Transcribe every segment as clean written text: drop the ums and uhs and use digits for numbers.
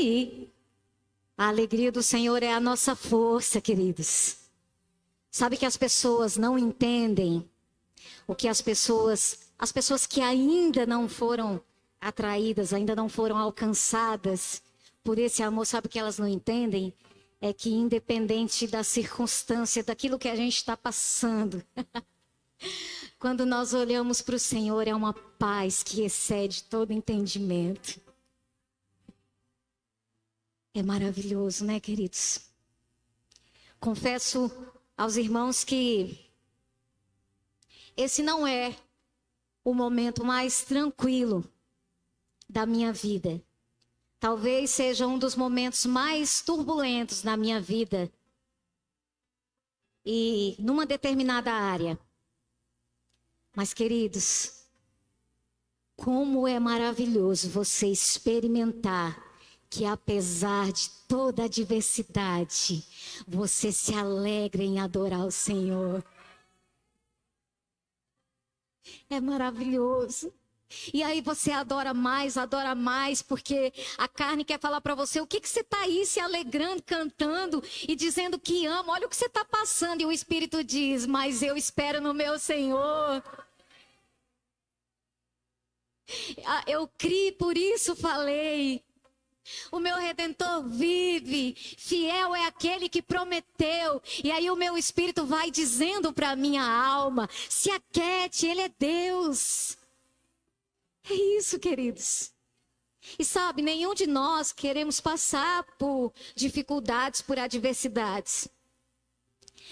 aí. A alegria do Senhor é a nossa força, queridos. Sabe que as pessoas não entendem o que as pessoas que ainda não foram atraídas, ainda não foram alcançadas por esse amor, sabe o que elas não entendem? É que independente da circunstância, daquilo que a gente está passando, quando nós olhamos para o Senhor, é uma paz que excede todo entendimento. É maravilhoso, né, queridos? Confesso aos irmãos que esse não é o momento mais tranquilo da minha vida. Talvez seja um dos momentos mais turbulentos na minha vida. E numa determinada área. Mas, queridos, como é maravilhoso você experimentar que apesar de toda a adversidade, você se alegra em adorar o Senhor. É maravilhoso. E aí você adora mais, porque a carne quer falar para você, o que você está aí se alegrando, cantando e dizendo que ama, olha o que você está passando. E o Espírito diz, mas eu espero no meu Senhor. Eu criei, por isso falei. O meu Redentor vive, fiel é aquele que prometeu. E aí o meu espírito vai dizendo para a minha alma, se aquiete, Ele é Deus. É isso, queridos. E sabe, nenhum de nós queremos passar por dificuldades, por adversidades.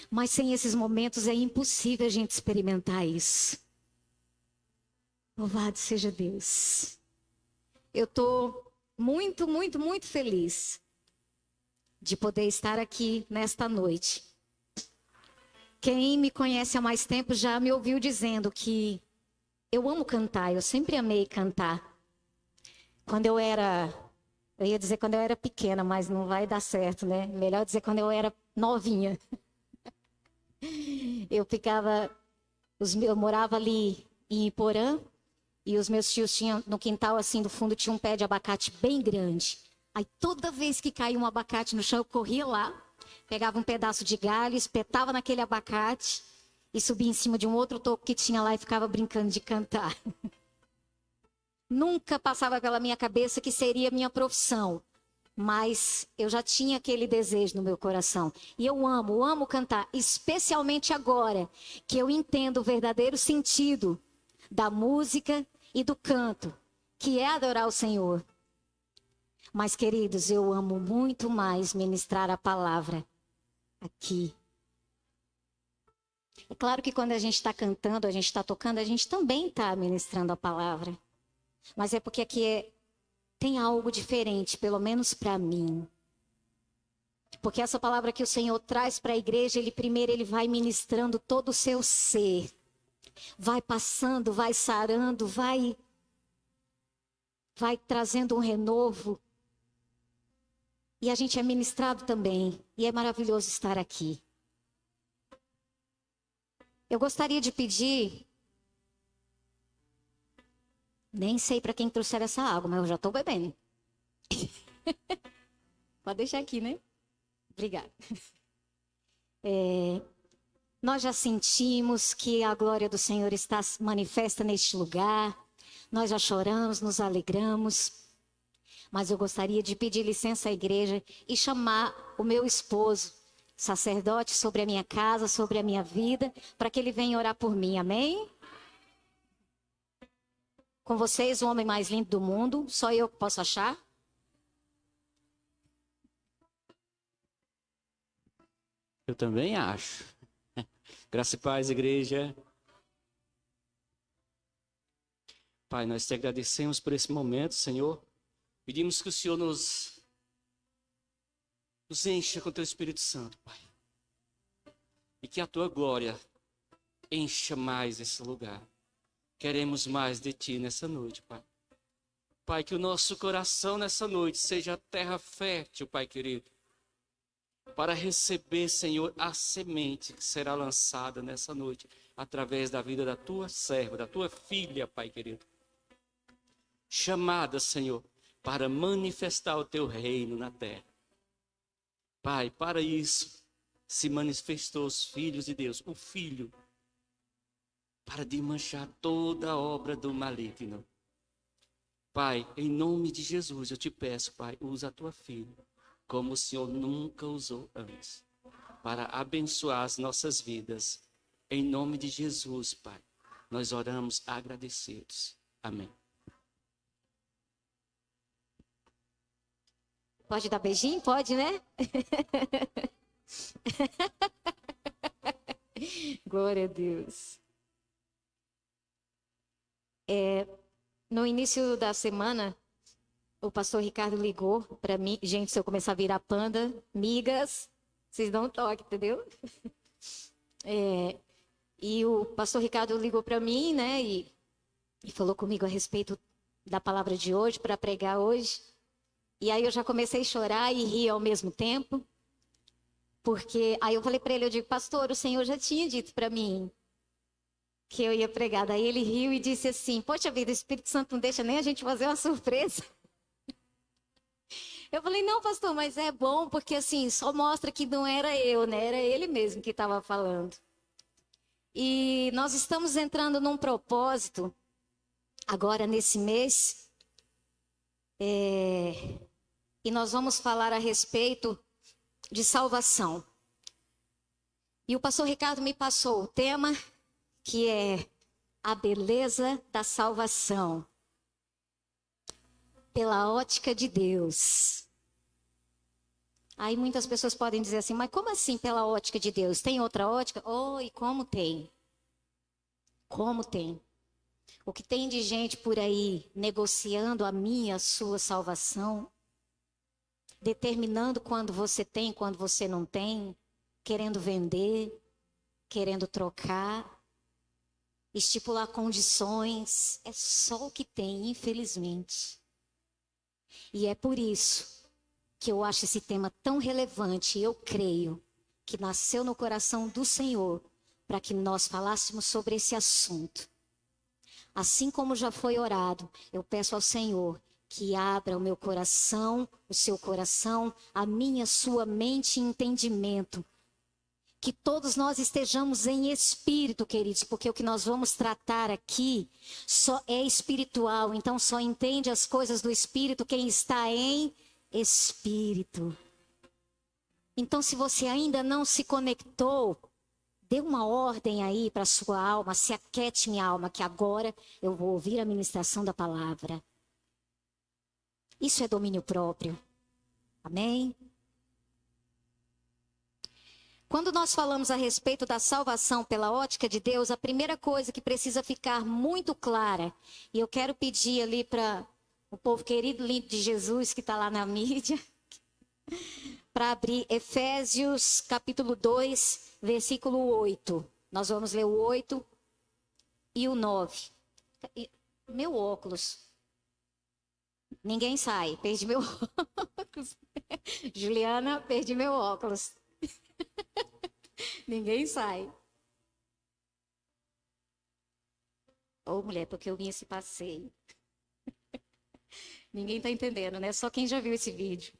Mas sem esses momentos é impossível a gente experimentar isso. Louvado seja Deus. Eu estou muito, muito, muito feliz de poder estar aqui nesta noite. Quem me conhece há mais tempo já me ouviu dizendo que eu amo cantar, eu sempre amei cantar. Eu ia dizer quando eu era pequena, mas não vai dar certo, né? Melhor dizer quando eu era novinha. Eu morava ali em Iporã. E os meus tios tinham, no quintal assim do fundo, tinha um pé de abacate bem grande. Aí toda vez que caía um abacate no chão, eu corria lá, pegava um pedaço de galho, espetava naquele abacate e subia em cima de um outro toco que tinha lá e ficava brincando de cantar. Nunca passava pela minha cabeça que seria minha profissão, mas eu já tinha aquele desejo no meu coração. E eu amo cantar, especialmente agora que eu entendo o verdadeiro sentido da música e do canto, que é adorar o Senhor. Mas, queridos, eu amo muito mais ministrar a palavra aqui. É claro que quando a gente está cantando, a gente está tocando, a gente também está ministrando a palavra. Mas é porque aqui tem algo diferente, pelo menos para mim. Porque essa palavra que o Senhor traz para a igreja, primeiro ele vai ministrando todo o seu ser. Vai passando, vai sarando, vai trazendo um renovo. E a gente é ministrado também. E é maravilhoso estar aqui. Eu gostaria de pedir... Nem sei para quem trouxer essa água, mas eu já estou bebendo. Pode deixar aqui, né? Obrigada. Nós já sentimos que a glória do Senhor está manifesta neste lugar. Nós já choramos, nos alegramos. Mas eu gostaria de pedir licença à igreja e chamar o meu esposo, sacerdote, sobre a minha casa, sobre a minha vida, para que ele venha orar por mim, amém? Com vocês, o homem mais lindo do mundo, só eu que posso achar. Eu também acho. Graça e paz, igreja. Pai, nós te agradecemos por esse momento, Senhor. Pedimos que o Senhor nos encha com o teu Espírito Santo, Pai. E que a tua glória encha mais esse lugar. Queremos mais de ti nessa noite, Pai. Pai, que o nosso coração nessa noite seja terra fértil, Pai querido. Para receber, Senhor, a semente que será lançada nessa noite, através da vida da tua serva, da tua filha, Pai querido. Chamada, Senhor, para manifestar o teu reino na terra. Pai, para isso se manifestou os filhos de Deus, o Filho, para desmanchar toda a obra do maligno. Pai, em nome de Jesus, eu te peço, Pai, usa a tua filha, como o Senhor nunca usou antes, para abençoar as nossas vidas. Em nome de Jesus, Pai, nós oramos agradecidos. Amém. Pode dar beijinho? Pode, né? Glória a Deus. No início da semana, o pastor Ricardo ligou para mim. Gente, se eu começar a virar panda, migas, vocês dão um toque, entendeu? E o pastor Ricardo ligou para mim, né? E falou comigo a respeito da palavra de hoje, para pregar hoje. E aí eu já comecei a chorar e rir ao mesmo tempo. Porque aí eu falei para ele, eu digo, pastor, o Senhor já tinha dito para mim que eu ia pregar. Daí ele riu e disse assim, poxa vida, o Espírito Santo não deixa nem a gente fazer uma surpresa. Eu falei, não, pastor, mas é bom, porque assim, só mostra que não era eu, né? Era ele mesmo que estava falando. E nós estamos entrando num propósito, agora nesse mês, e nós vamos falar a respeito de salvação. E o pastor Ricardo me passou o tema, que é a beleza da salvação, pela ótica de Deus. Aí muitas pessoas podem dizer assim, mas como assim pela ótica de Deus? Tem outra ótica? Oh, e como tem? Como tem? O que tem de gente por aí negociando a minha, a sua salvação, determinando quando você tem, quando você não tem, querendo vender, querendo trocar, estipular condições, é só o que tem, infelizmente. E é por isso que eu acho esse tema tão relevante, e eu creio que nasceu no coração do Senhor para que nós falássemos sobre esse assunto. Assim como já foi orado, eu peço ao Senhor que abra o meu coração, o seu coração, a minha, sua mente e entendimento. Que todos nós estejamos em espírito, queridos, porque o que nós vamos tratar aqui só é espiritual. Então só entende as coisas do espírito quem está em espírito. Então se você ainda não se conectou, dê uma ordem aí para a sua alma, se aquete minha alma, que agora eu vou ouvir a ministração da palavra. Isso é domínio próprio. Amém? Quando nós falamos a respeito da salvação pela ótica de Deus, a primeira coisa que precisa ficar muito clara, e eu quero pedir ali para o povo querido, lindo de Jesus, que está lá na mídia, para abrir Efésios capítulo 2, versículo 8. Nós vamos ler o 8 e o 9. Meu óculos. Ninguém sai, perdi meu óculos. Juliana, perdi meu óculos. Ninguém sai. Ô, mulher, porque eu vim esse passeio. Ninguém tá entendendo, né? Só quem já viu esse vídeo.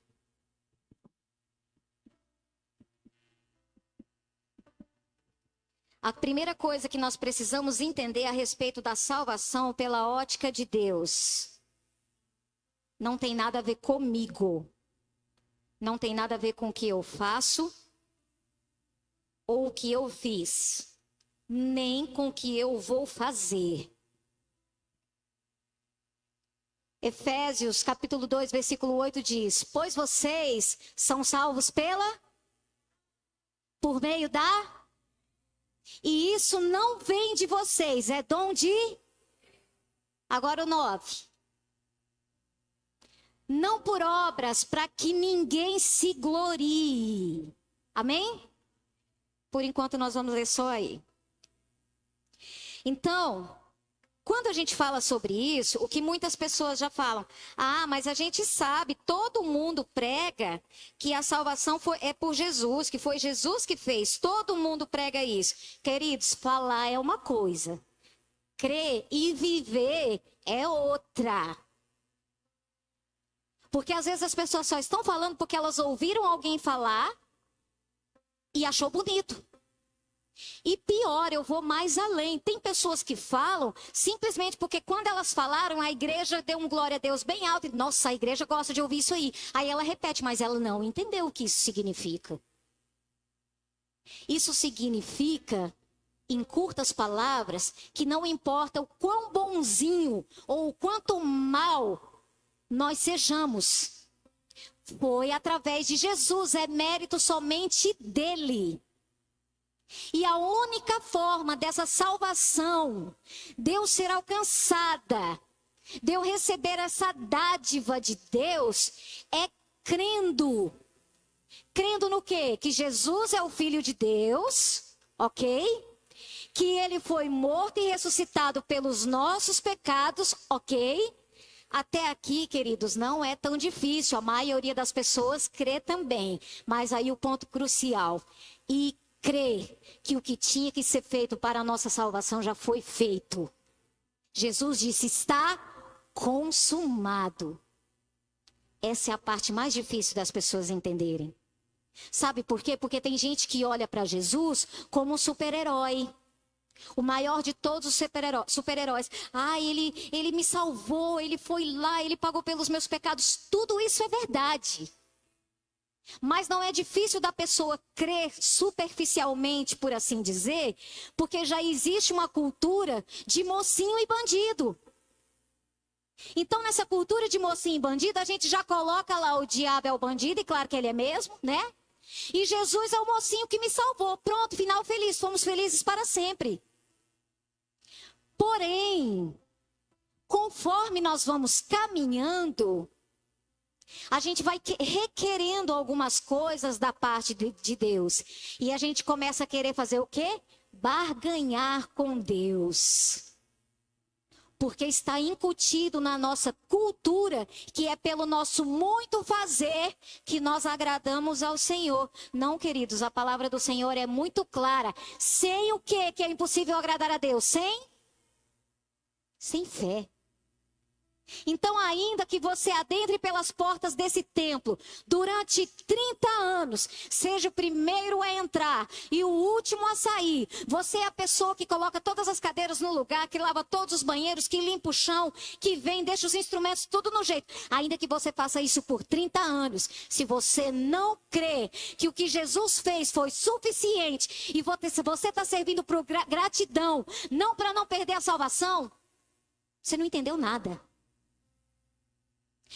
A primeira coisa que nós precisamos entender a respeito da salvação pela ótica de Deus não tem nada a ver comigo. Não tem nada a ver com o que eu faço ou o que eu fiz, nem com o que eu vou fazer. Efésios capítulo 2, versículo 8 diz: pois vocês são salvos por meio da... E isso não vem de vocês, é dom de... Agora o 9. Não por obras, para que ninguém se glorie. Amém? Por enquanto nós vamos ler só aí. Então, quando a gente fala sobre isso, o que muitas pessoas já falam, mas a gente sabe, todo mundo prega que a salvação é por Jesus, que foi Jesus que fez, todo mundo prega isso. Queridos, falar é uma coisa, crer e viver é outra. Porque às vezes as pessoas só estão falando porque elas ouviram alguém falar e achou bonito. E pior, eu vou mais além. Tem pessoas que falam simplesmente porque quando elas falaram, a igreja deu um glória a Deus bem alto. E, nossa, a igreja gosta de ouvir isso aí. Aí ela repete, mas ela não entendeu o que isso significa. Isso significa, em curtas palavras, que não importa o quão bonzinho ou o quanto mal nós sejamos. Foi através de Jesus, é mérito somente dele. E a única forma dessa salvação, de eu ser alcançada, de eu receber essa dádiva de Deus, é crendo. Crendo no quê? Que Jesus é o Filho de Deus, ok? Que ele foi morto e ressuscitado pelos nossos pecados, ok? Até aqui, queridos, não é tão difícil. A maioria das pessoas crê também. Mas aí o ponto crucial. E crê que o que tinha que ser feito para a nossa salvação já foi feito. Jesus disse, está consumado. Essa é a parte mais difícil das pessoas entenderem. Sabe por quê? Porque tem gente que olha para Jesus como um super-herói. O maior de todos os super-heróis. Ah, ele me salvou, ele foi lá, ele pagou pelos meus pecados. Tudo isso é verdade. Mas não é difícil da pessoa crer superficialmente, por assim dizer, porque já existe uma cultura de mocinho e bandido. Então, nessa cultura de mocinho e bandido, a gente já coloca lá o diabo é o bandido, e claro que ele é mesmo, né? E Jesus é o mocinho que me salvou. Pronto, final feliz, fomos felizes para sempre. Porém, conforme nós vamos caminhando, a gente vai requerendo algumas coisas da parte de Deus. E a gente começa a querer fazer o quê? Barganhar com Deus. Porque está incutido na nossa cultura que é pelo nosso muito fazer que nós agradamos ao Senhor. Não, queridos, a palavra do Senhor é muito clara. Sem o quê que é impossível agradar a Deus? Sem fé. Então, ainda que você adentre pelas portas desse templo durante 30 anos, seja o primeiro a entrar e o último a sair, você é a pessoa que coloca todas as cadeiras no lugar, que lava todos os banheiros, que limpa o chão, que vem, deixa os instrumentos tudo no jeito. Ainda que você faça isso por 30 anos, se você não crê que o que Jesus fez foi suficiente e você está servindo por gratidão, não para não perder a salvação, você não entendeu nada.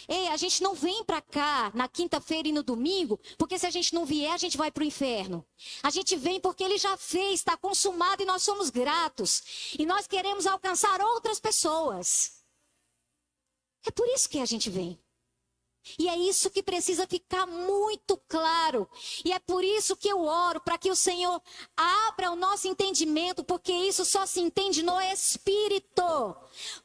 Ei, a gente não vem para cá na quinta-feira e no domingo, porque se a gente não vier, a gente vai para o inferno. A gente vem porque ele já fez, está consumado e nós somos gratos. E nós queremos alcançar outras pessoas. É por isso que a gente vem. E é isso que precisa ficar muito claro. E é por isso que eu oro, para que o Senhor abra o nosso entendimento, porque isso só se entende no Espírito.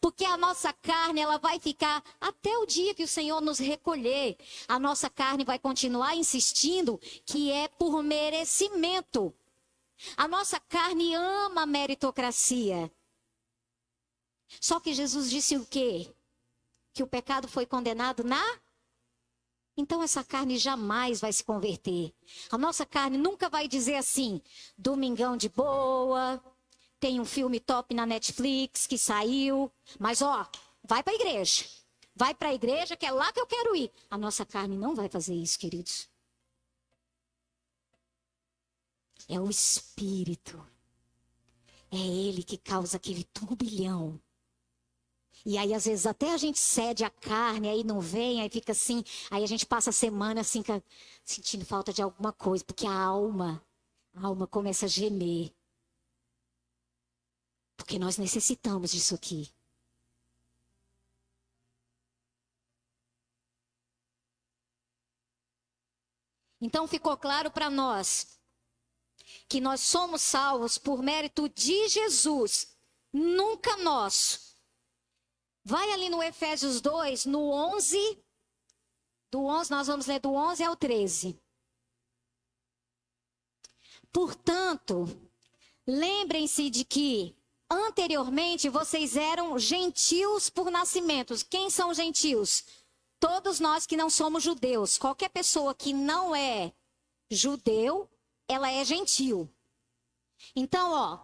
Porque a nossa carne, ela vai ficar até o dia que o Senhor nos recolher. A nossa carne vai continuar insistindo que é por merecimento. A nossa carne ama a meritocracia. Só que Jesus disse o quê? Que o pecado foi condenado Então essa carne jamais vai se converter. A nossa carne nunca vai dizer assim, domingão de boa, tem um filme top na Netflix que saiu, mas vai para a igreja. Vai para a igreja que é lá que eu quero ir. A nossa carne não vai fazer isso, queridos. É o Espírito. É Ele que causa aquele turbilhão. E aí, às vezes, até a gente cede a carne, aí não vem, aí fica assim. Aí a gente passa a semana assim, sentindo falta de alguma coisa, porque a alma começa a gemer. Porque nós necessitamos disso aqui. Então, ficou claro para nós que nós somos salvos por mérito de Jesus, nunca nosso. Vai ali no Efésios 2, no 11, nós vamos ler do 11 ao 13. Portanto, lembrem-se de que anteriormente vocês eram gentios por nascimento. Quem são gentios? todos nós que não somos judeus, qualquer pessoa que não é judeu, ela é gentil. Então, ó,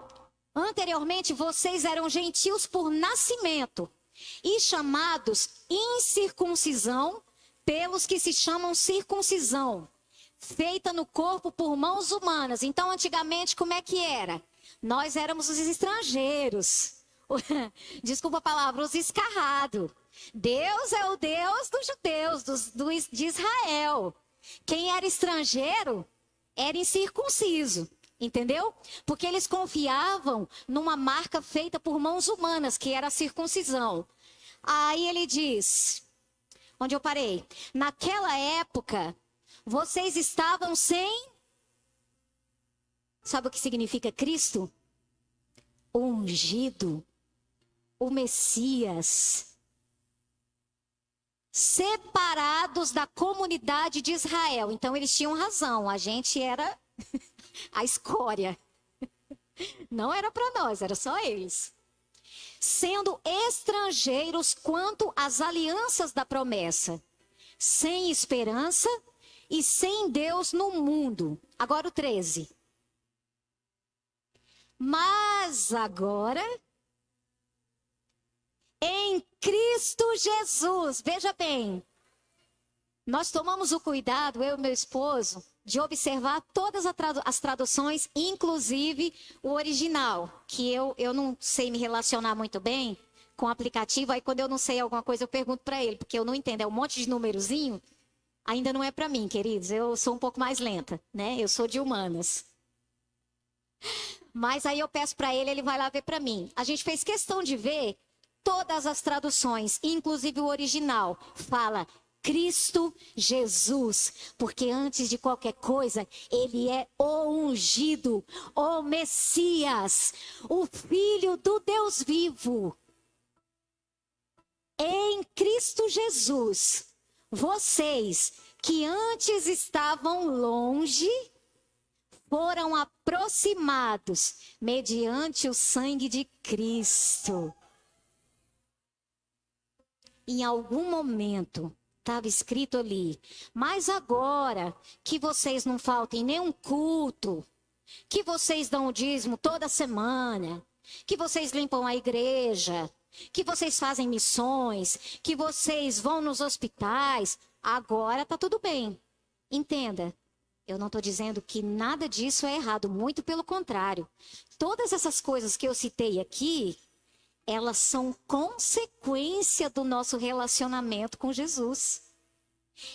anteriormente vocês eram gentios por nascimento e chamados incircuncisão pelos que se chamam circuncisão, feita no corpo por mãos humanas. Então, antigamente, como é que era? Nós éramos os estrangeiros. Desculpa a palavra, os escarrados. Deus é o Deus dos judeus, de Israel. Quem era estrangeiro era incircunciso, entendeu? Porque eles confiavam numa marca feita por mãos humanas, que era a circuncisão. Aí ele diz, onde eu parei? Naquela época, vocês estavam sem... Sabe o que significa Cristo? O ungido, o Messias. Separados da comunidade de Israel. Então eles tinham razão, a gente era a escória. Não era para nós, era só eles. Sendo estrangeiros quanto às alianças da promessa, sem esperança e sem Deus no mundo. Agora o 13. Mas agora, em Cristo Jesus, veja bem, nós tomamos o cuidado, eu e meu esposo, de observar todas as traduções, inclusive o original, que eu não sei me relacionar muito bem com o aplicativo, aí quando eu não sei alguma coisa eu pergunto para ele, porque eu não entendo, é um monte de numerozinho, ainda não é para mim, queridos, eu sou um pouco mais lenta, né? Eu sou de humanas. Mas aí eu peço para ele, ele vai lá ver para mim. A gente fez questão de ver todas as traduções, inclusive o original, fala Cristo Jesus, porque antes de qualquer coisa, ele é o ungido, o Messias, o Filho do Deus vivo. Em Cristo Jesus, vocês que antes estavam longe, foram aproximados mediante o sangue de Cristo. Em algum momento, estava escrito ali, mas agora que vocês não faltem nenhum culto, que vocês dão o dízimo toda semana, que vocês limpam a igreja, que vocês fazem missões, que vocês vão nos hospitais, agora está tudo bem. Entenda. Eu não estou dizendo que nada disso é errado, muito pelo contrário. Todas essas coisas que eu citei aqui, elas são consequência do nosso relacionamento com Jesus.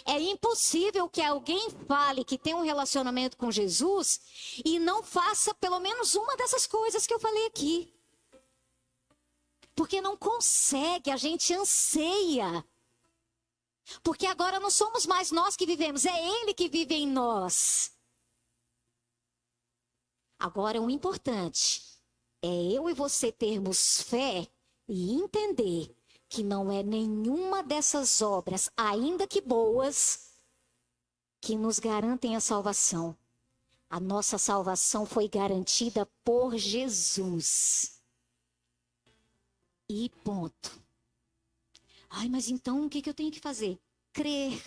É impossível que alguém fale que tem um relacionamento com Jesus e não faça pelo menos uma dessas coisas que eu falei aqui. Porque não consegue, a gente anseia. Porque agora não somos mais nós que vivemos, é Ele que vive em nós. Agora, o importante é eu e você termos fé e entender que não é nenhuma dessas obras, ainda que boas, que nos garantem a salvação. A nossa salvação foi garantida por Jesus. E ponto. Ai, mas então o que eu tenho que fazer? Crer.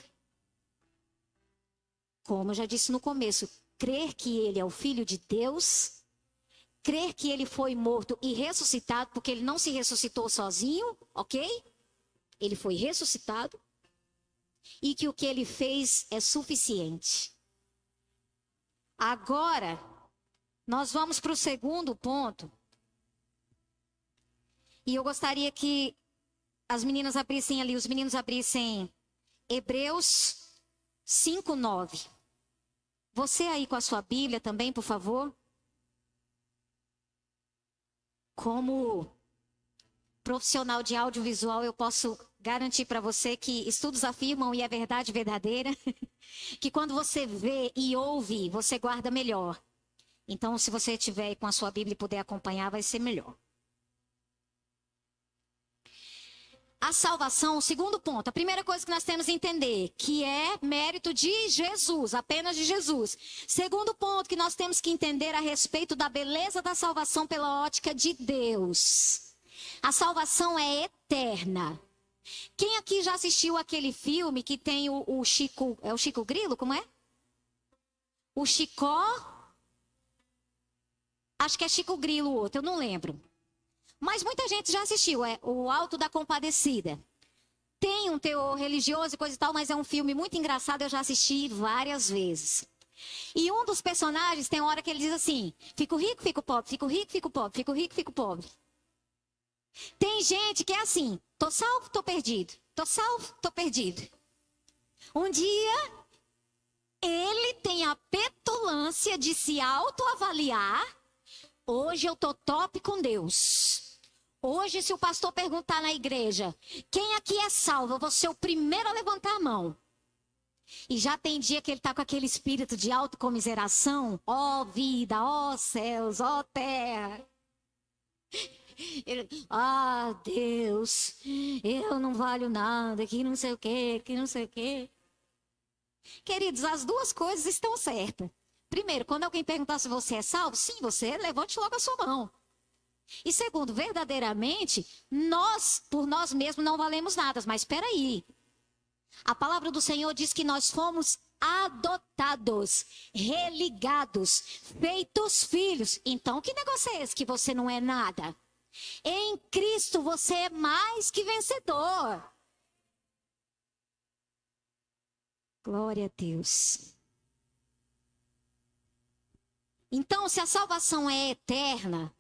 Como eu já disse no começo, crer que ele é o Filho de Deus, crer que ele foi morto e ressuscitado, porque ele não se ressuscitou sozinho, ok? Ele foi ressuscitado e que o que ele fez é suficiente. Agora, nós vamos para o segundo ponto. E eu gostaria que as meninas abrissem ali, os meninos abrissem Hebreus 5:9. Você aí com a sua Bíblia também, por favor. Como profissional de audiovisual, eu posso garantir para você que estudos afirmam, e é verdade verdadeira, que quando você vê e ouve, você guarda melhor. Então, se você estiver aí com a sua Bíblia e puder acompanhar, vai ser melhor. A salvação, o segundo ponto, a primeira coisa que nós temos que entender, que é mérito de Jesus, apenas de Jesus. Segundo ponto que nós temos que entender a respeito da beleza da salvação pela ótica de Deus. A salvação é eterna. Quem aqui já assistiu aquele filme que tem o Chico... É o Chico Grilo? Como é? O Chicó... Acho que é Chico Grilo o outro, eu não lembro. Mas muita gente já assistiu, é o Alto da Compadecida. Tem um teor religioso e coisa e tal, mas é um filme muito engraçado, eu já assisti várias vezes. E um dos personagens tem uma hora que ele diz assim: fico rico, fico pobre, fico rico, fico pobre, fico rico, fico pobre. Tem gente que é assim: tô salvo, tô perdido, tô salvo, tô perdido. Um dia, ele tem a petulância de se autoavaliar: hoje eu tô top com Deus. Hoje, se o pastor perguntar na igreja, quem aqui é salvo, eu vou ser o primeiro a levantar a mão. E já tem dia que ele está com aquele espírito de autocomiseração. Ó vida, ó céus, ó terra. Deus, eu não valho nada, que não sei o quê, que não sei o quê. Queridos, as duas coisas estão certas. Primeiro, quando alguém perguntar se você é salvo, sim, você levante logo a sua mão. E segundo, verdadeiramente, nós, por nós mesmos, não valemos nada. Mas espera aí. A palavra do Senhor diz que nós fomos adotados, religados, feitos filhos. Então, que negócio é esse que você não é nada? Em Cristo você é mais que vencedor. Glória a Deus. Então, se a salvação é eterna,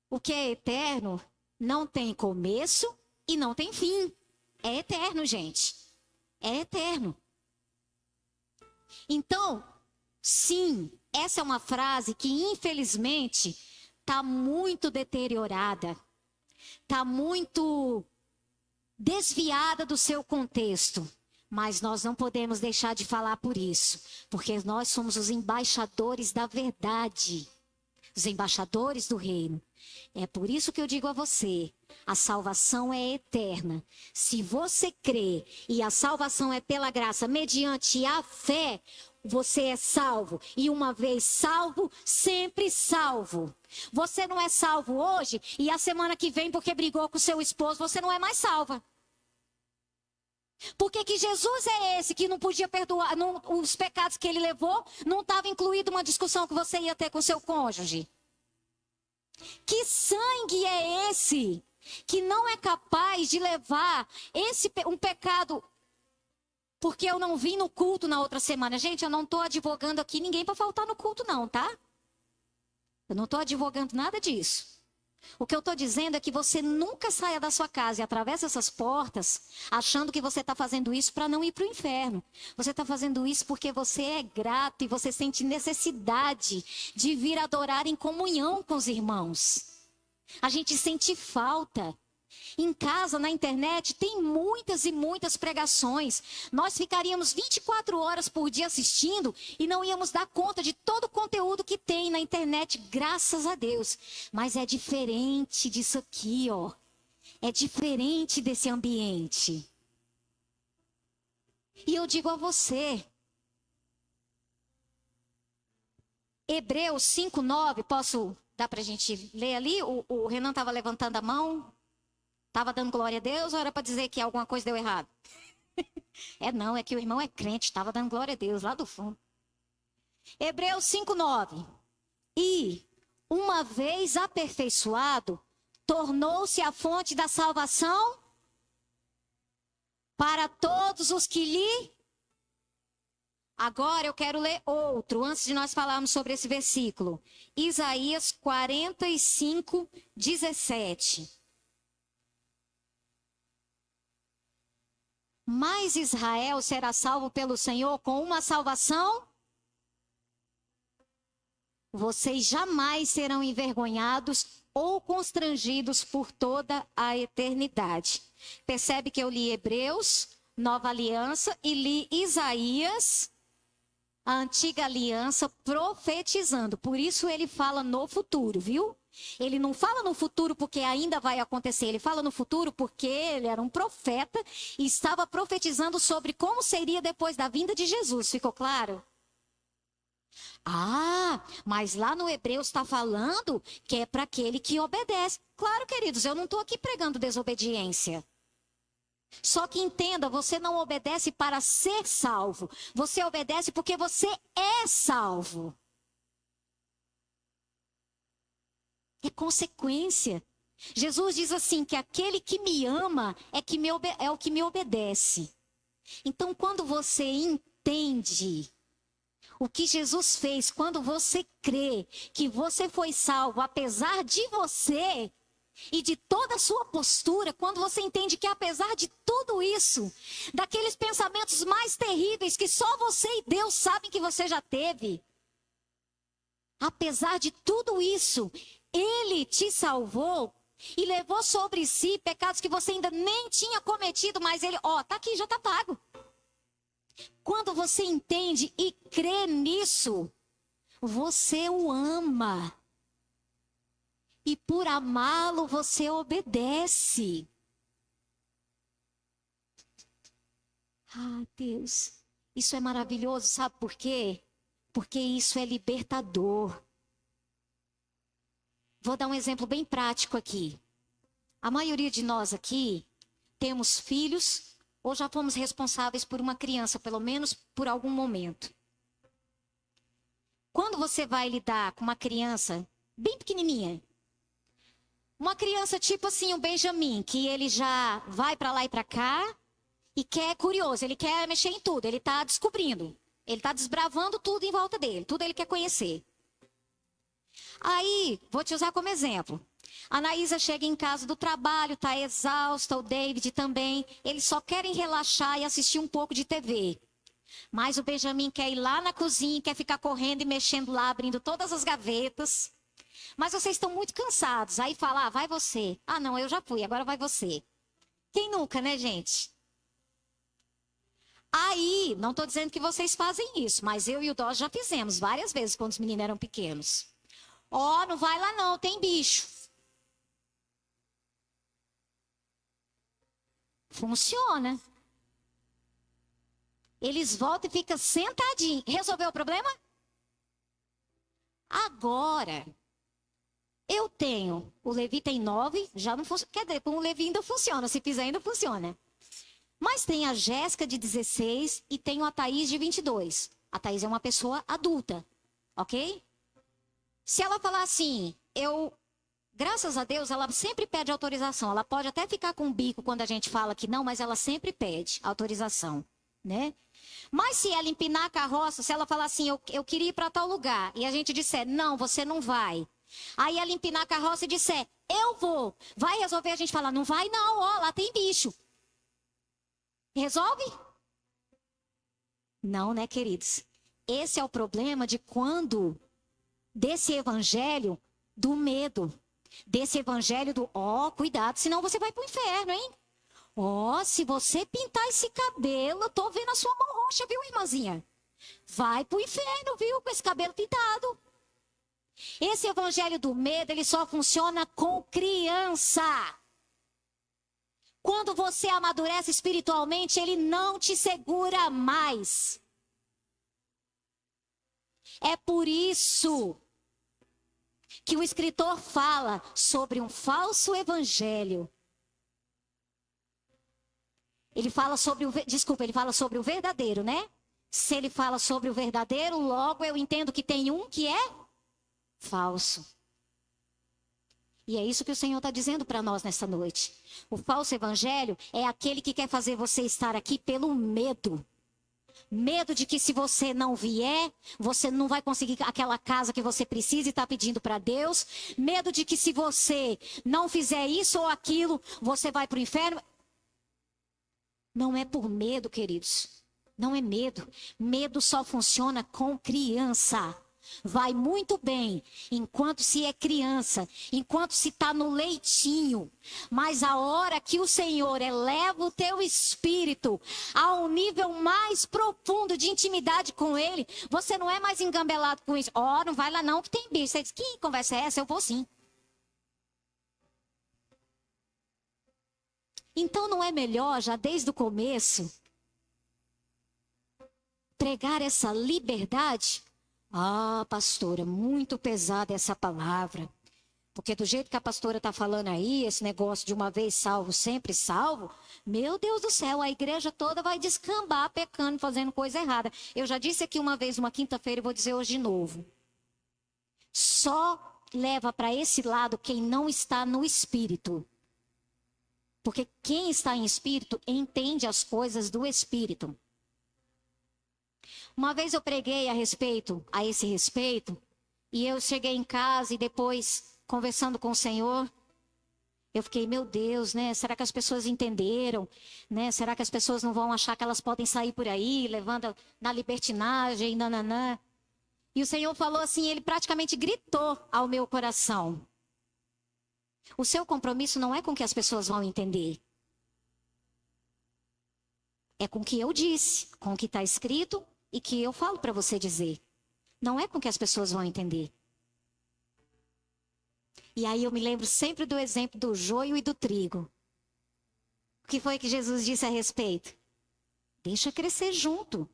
o que é eterno não tem começo e não tem fim. É eterno, gente. É eterno. Então, sim, essa é uma frase que, infelizmente, está muito deteriorada. Está muito desviada do seu contexto. Mas nós não podemos deixar de falar por isso. Porque nós somos os embaixadores da verdade. Os embaixadores do reino. É por isso que eu digo a você, a salvação é eterna. Se você crê e a salvação é pela graça, mediante a fé, você é salvo. E uma vez salvo, sempre salvo. Você não é salvo hoje e a semana que vem, porque brigou com seu esposo, você não é mais salva. Porque que Jesus é esse que não podia perdoar, os pecados que ele levou, não estava incluído uma discussão que você ia ter com seu cônjuge? Que sangue é esse que não é capaz de levar um pecado? Porque eu não vim no culto na outra semana. Gente, eu não estou advogando aqui ninguém para faltar no culto não, tá? Eu não estou advogando nada disso. O que eu estou dizendo é que você nunca saia da sua casa e atravesse essas portas achando que você está fazendo isso para não ir para o inferno. Você está fazendo isso porque você é grato e você sente necessidade de vir adorar em comunhão com os irmãos. A gente sente falta. Em casa, na internet, tem muitas e muitas pregações. Nós ficaríamos 24 horas por dia assistindo e não íamos dar conta de todo o conteúdo que tem na internet, graças a Deus. Mas é diferente disso aqui, ó. É diferente desse ambiente. E eu digo a você, Hebreus 5:9, posso dar para a gente ler ali? O Renan estava levantando a mão. Estava dando glória a Deus ou era para dizer que alguma coisa deu errado? É que o irmão é crente, estava dando glória a Deus lá do fundo. Hebreus 5:9. E, uma vez aperfeiçoado, tornou-se a fonte da salvação para todos os que lhe... Agora eu quero ler outro, antes de nós falarmos sobre esse versículo. Isaías 45:17. Mas Israel será salvo pelo Senhor com uma salvação. Vocês jamais serão envergonhados ou constrangidos por toda a eternidade. Percebe que eu li Hebreus, Nova Aliança, e li Isaías, a Antiga Aliança, profetizando. Por isso ele fala no futuro, viu? Ele não fala no futuro porque ainda vai acontecer. Ele fala no futuro porque ele era um profeta e estava profetizando sobre como seria depois da vinda de Jesus. Ficou claro? Mas lá no Hebreus está falando que é para aquele que obedece. Claro, queridos, eu não estou aqui pregando desobediência. Só que entenda, você não obedece para ser salvo. Você obedece porque você é salvo. É consequência. Jesus diz assim, que aquele que me ama é o que me obedece. Então, quando você entende o que Jesus fez, quando você crê que você foi salvo, apesar de você e de toda a sua postura, quando você entende que apesar de tudo isso, daqueles pensamentos mais terríveis que só você e Deus sabem que você já teve, apesar de tudo isso, Ele te salvou e levou sobre si pecados que você ainda nem tinha cometido, mas Ele, tá aqui, já tá pago. Quando você entende e crê nisso, você o ama. E por amá-lo, você obedece. Ah, Deus, isso é maravilhoso, sabe por quê? Porque isso é libertador. Vou dar um exemplo bem prático aqui. A maioria de nós aqui temos filhos ou já fomos responsáveis por uma criança, pelo menos por algum momento. Quando você vai lidar com uma criança bem pequenininha, uma criança tipo assim, o Benjamin, que ele já vai para lá e para cá e é curioso, ele quer mexer em tudo, ele está descobrindo, ele está desbravando tudo em volta dele, tudo ele quer conhecer. Aí, vou te usar como exemplo. A Anaísa chega em casa do trabalho, está exausta, o David também. Eles só querem relaxar e assistir um pouco de TV. Mas o Benjamin quer ir lá na cozinha, quer ficar correndo e mexendo lá, abrindo todas as gavetas. Mas vocês estão muito cansados. Aí fala, vai você. Ah, não, eu já fui, agora vai você. Quem nunca, né, gente? Aí, não estou dizendo que vocês fazem isso, mas eu e o Dó já fizemos várias vezes quando os meninos eram pequenos. Não vai lá não, tem bicho. Funciona. Eles voltam e ficam sentadinhos. Resolveu o problema? Agora, eu tenho, o Levi tem 9, já não funciona. Quer dizer, com o Levi ainda funciona, se fizer ainda funciona. Mas tem a Jéssica de 16 e tenho a Thaís de 22. A Thaís é uma pessoa adulta, ok? Se ela falar assim, graças a Deus, ela sempre pede autorização. Ela pode até ficar com o bico quando a gente fala que não, mas ela sempre pede autorização, né? Mas se ela empinar a carroça, se ela falar assim, eu queria ir para tal lugar, e a gente disser, não, você não vai. Aí ela empinar a carroça e disser, eu vou. Vai resolver? A gente fala, não vai não, lá tem bicho. Resolve? Não, né, queridos? Esse é o problema desse evangelho do medo. Desse evangelho do, cuidado, senão você vai pro inferno, hein? Se você pintar esse cabelo, tô vendo a sua mão roxa, viu, irmãzinha? Vai pro inferno, viu, com esse cabelo pintado. Esse evangelho do medo, ele só funciona com criança. Quando você amadurece espiritualmente, ele não te segura mais. É por isso que o escritor fala sobre um falso evangelho. Ele fala sobre ele fala sobre o verdadeiro, né? Se ele fala sobre o verdadeiro, logo eu entendo que tem um que é falso. E é isso que o Senhor está dizendo para nós nessa noite. O falso evangelho é aquele que quer fazer você estar aqui pelo medo. Medo de que se você não vier, você não vai conseguir aquela casa que você precisa e está pedindo para Deus. Medo de que se você não fizer isso ou aquilo, você vai para o inferno. Não é por medo, queridos. Não é medo. Medo só funciona com criança. Vai muito bem enquanto se é criança, enquanto se está no leitinho. Mas a hora que o Senhor eleva o teu espírito a um nível mais profundo de intimidade com Ele, você não é mais engambelado com isso. Não vai lá não que tem bicho. Você diz, que conversa é essa? Eu vou sim. Então não é melhor, já desde o começo, pregar essa liberdade? Pastora, muito pesada essa palavra. Porque do jeito que a pastora está falando aí, esse negócio de uma vez salvo, sempre salvo, meu Deus do céu, a igreja toda vai descambar pecando, fazendo coisa errada. Eu já disse aqui uma vez, uma quinta-feira, e vou dizer hoje de novo. Só leva para esse lado quem não está no espírito. Porque quem está em espírito entende as coisas do espírito. Uma vez eu preguei a esse respeito, e eu cheguei em casa e depois, conversando com o Senhor, eu fiquei, meu Deus, né? Será que as pessoas entenderam? Né? Será que as pessoas não vão achar que elas podem sair por aí, levando na libertinagem, nananã? E o Senhor falou assim, ele praticamente gritou ao meu coração. O seu compromisso não é com o que as pessoas vão entender. É com o que eu disse, com o que está escrito e que eu falo para você dizer. Não é com o que as pessoas vão entender. E aí eu me lembro sempre do exemplo do joio e do trigo. O que foi que Jesus disse a respeito? Deixa crescer junto.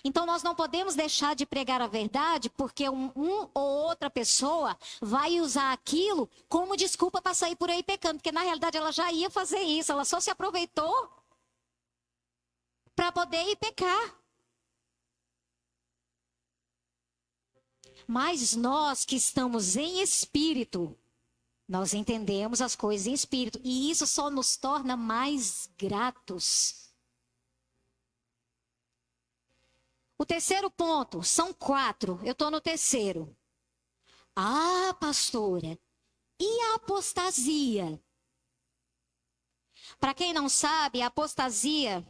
Então nós não podemos deixar de pregar a verdade porque um ou outra pessoa vai usar aquilo como desculpa para sair por aí pecando. Porque na realidade ela já ia fazer isso, ela só se aproveitou para poder ir pecar. Mas nós que estamos em espírito, nós entendemos as coisas em espírito. E isso só nos torna mais gratos. O terceiro ponto, são 4. Eu estou no terceiro. Ah, pastora, e a apostasia? Para quem não sabe, a apostasia,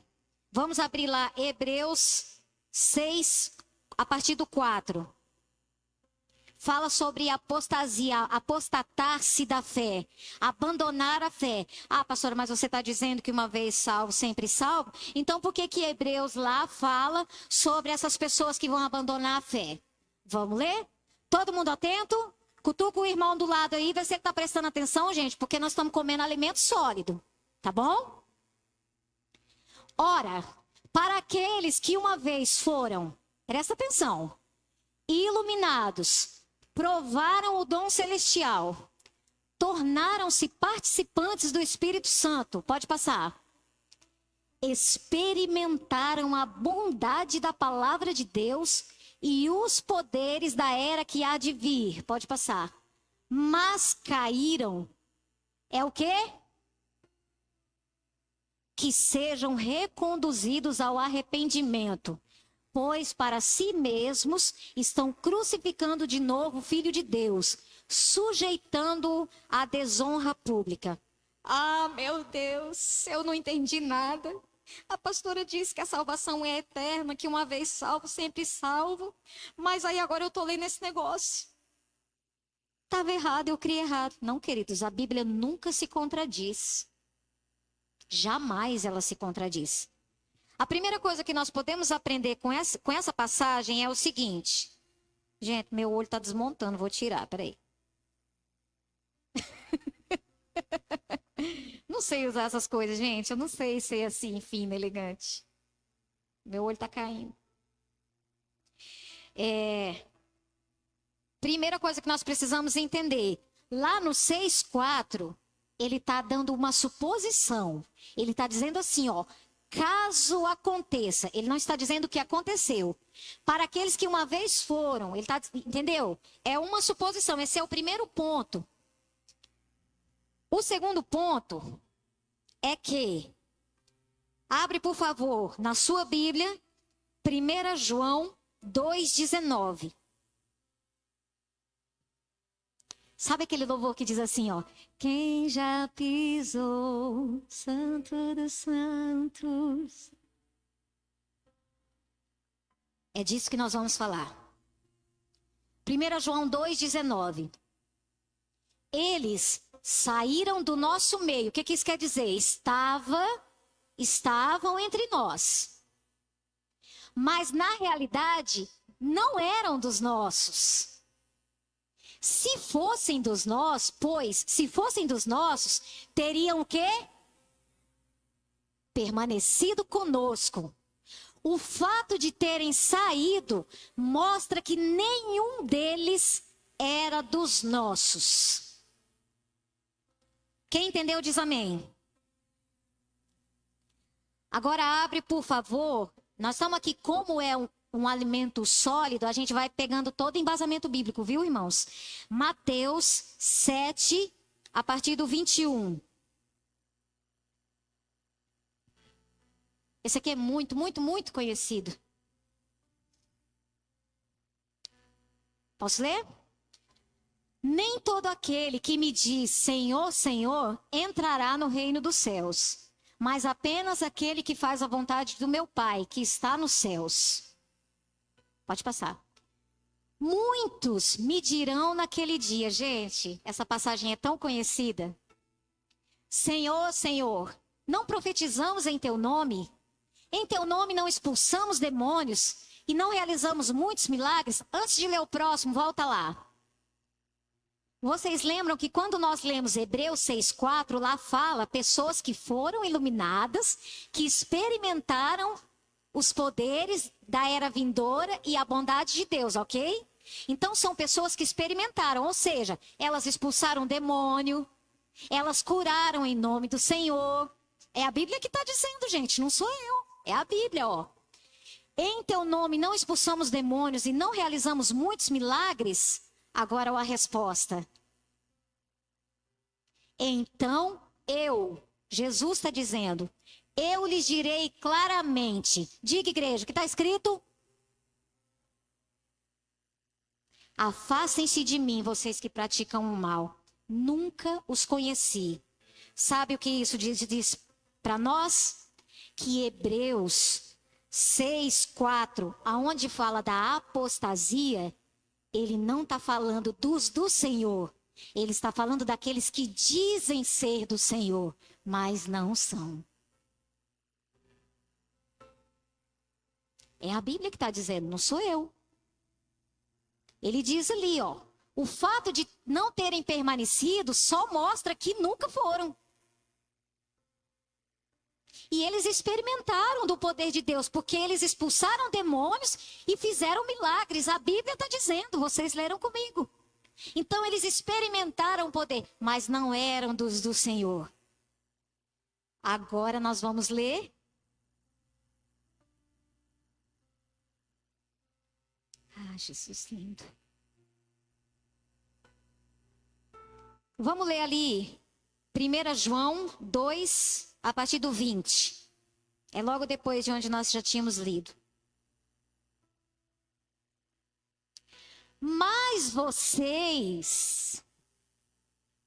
vamos abrir lá Hebreus 6, a partir do 4. Fala sobre apostasia, apostatar-se da fé, abandonar a fé. Ah, pastora, mas você está dizendo que uma vez salvo, sempre salvo? Então por que Hebreus lá fala sobre essas pessoas que vão abandonar a fé? Vamos ler? Todo mundo atento? Cutuca o irmão do lado aí, vê se ele está prestando atenção, gente, porque nós estamos comendo alimento sólido, tá bom? Ora, para aqueles que uma vez foram, presta atenção, iluminados, provaram o dom celestial, tornaram-se participantes do Espírito Santo. Pode passar. Experimentaram a bondade da palavra de Deus e os poderes da era que há de vir. Pode passar. Mas caíram. É o quê? Que sejam reconduzidos ao arrependimento. Pois para si mesmos estão crucificando de novo o Filho de Deus, sujeitando-o à desonra pública. Ah, meu Deus, eu não entendi nada. A pastora disse que a salvação é eterna, que uma vez salvo, sempre salvo. Mas aí agora eu estou lendo esse negócio. Estava errado, eu criei errado. Não, queridos, a Bíblia nunca se contradiz. Jamais ela se contradiz. A primeira coisa que nós podemos aprender com essa passagem é o seguinte. Gente, meu olho está desmontando, vou tirar, peraí. Não sei usar essas coisas, gente. Eu não sei ser assim, fina, elegante. Meu olho está caindo. Primeira coisa que nós precisamos entender. Lá no 6,4, ele está dando uma suposição. Ele está dizendo assim, ó. Caso aconteça, ele não está dizendo o que aconteceu. Para aqueles que uma vez foram, ele está, entendeu? É uma suposição, esse é o primeiro ponto. O segundo ponto é que, abre por favor, na sua Bíblia, 1 João 2,19. Sabe aquele louvor que diz assim, ó? Quem já pisou, Santo dos Santos. É disso que nós vamos falar. 1 João 2,19. Eles saíram do nosso meio. O que isso quer dizer? Estavam entre nós. Mas na realidade, não eram dos nossos. Se fossem dos nossos, teriam o quê? Permanecido conosco. O fato de terem saído mostra que nenhum deles era dos nossos. Quem entendeu diz amém. Agora abre, por favor. Nós estamos aqui, como é um alimento sólido, a gente vai pegando todo embasamento bíblico, viu, irmãos? Mateus 7, a partir do 21. Esse aqui é muito, muito, muito conhecido. Posso ler? Nem todo aquele que me diz Senhor, Senhor, entrará no reino dos céus, mas apenas aquele que faz a vontade do meu Pai, que está nos céus. Pode passar. Muitos me dirão naquele dia, gente, essa passagem é tão conhecida. Senhor, Senhor, não profetizamos em teu nome? Em teu nome não expulsamos demônios e não realizamos muitos milagres? Antes de ler o próximo, volta lá. Vocês lembram que quando nós lemos Hebreus 6,4, lá fala pessoas que foram iluminadas, que experimentaram os poderes da era vindoura e a bondade de Deus, ok? Então são pessoas que experimentaram, ou seja, elas expulsaram demônio, elas curaram em nome do Senhor. É a Bíblia que está dizendo, gente, não sou eu. É a Bíblia, ó. Em teu nome não expulsamos demônios e não realizamos muitos milagres? Agora a resposta. Então Jesus está dizendo, eu lhes direi claramente. Diga, igreja, o que está escrito? Afastem-se de mim, vocês que praticam o mal. Nunca os conheci. Sabe o que isso diz para nós? Que Hebreus 6,4, aonde fala da apostasia, ele não está falando do Senhor. Ele está falando daqueles que dizem ser do Senhor, mas não são. É a Bíblia que está dizendo, não sou eu. Ele diz ali, ó, o fato de não terem permanecido só mostra que nunca foram. E eles experimentaram do poder de Deus, porque eles expulsaram demônios e fizeram milagres. A Bíblia está dizendo, vocês leram comigo. Então eles experimentaram o poder, mas não eram do Senhor. Agora nós vamos ler. Ah, Jesus lindo. Vamos ler ali, 1 João 2, a partir do 20. É logo depois de onde nós já tínhamos lido. Mas vocês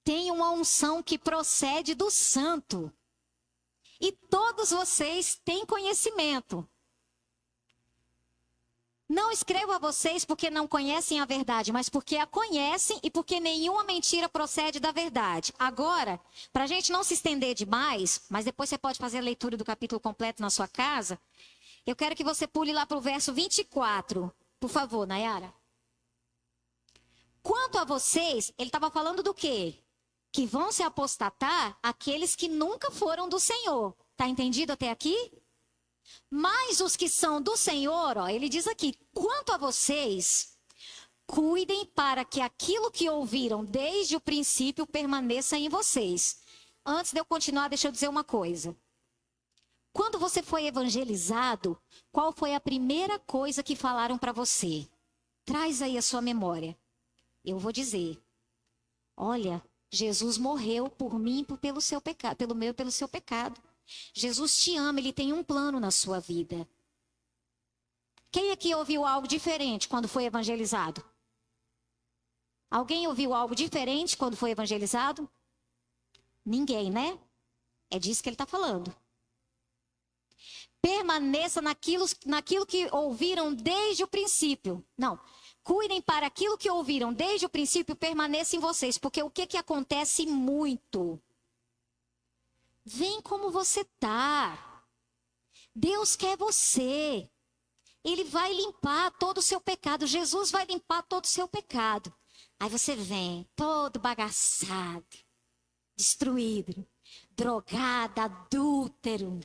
têm uma unção que procede do Santo. E todos vocês têm conhecimento. Não escrevo a vocês porque não conhecem a verdade, mas porque a conhecem e porque nenhuma mentira procede da verdade. Agora, para a gente não se estender demais, mas depois você pode fazer a leitura do capítulo completo na sua casa, eu quero que você pule lá para o verso 24. Por favor, Nayara. Quanto a vocês, ele estava falando do quê? Que vão se apostatar aqueles que nunca foram do Senhor. Está entendido até aqui? Mas os que são do Senhor, ó, ele diz aqui, quanto a vocês, cuidem para que aquilo que ouviram desde o princípio permaneça em vocês. Antes de eu continuar, deixa eu dizer uma coisa. Quando você foi evangelizado, qual foi a primeira coisa que falaram para você? Traz aí a sua memória. Eu vou dizer. Olha, Jesus morreu por mim e pelo seu pecado, pelo meu e pelo seu pecado. Jesus te ama, ele tem um plano na sua vida. Quem aqui ouviu algo diferente quando foi evangelizado? Alguém ouviu algo diferente quando foi evangelizado? Ninguém, né? É disso que ele está falando. Permaneça naquilo que ouviram desde o princípio. Não, cuidem para aquilo que ouviram desde o princípio permaneça em vocês. Porque o que acontece muito? Vem como você tá. Deus quer você. Ele vai limpar todo o seu pecado. Jesus vai limpar todo o seu pecado. Aí você vem todo bagaçado, destruído, drogado, adúltero,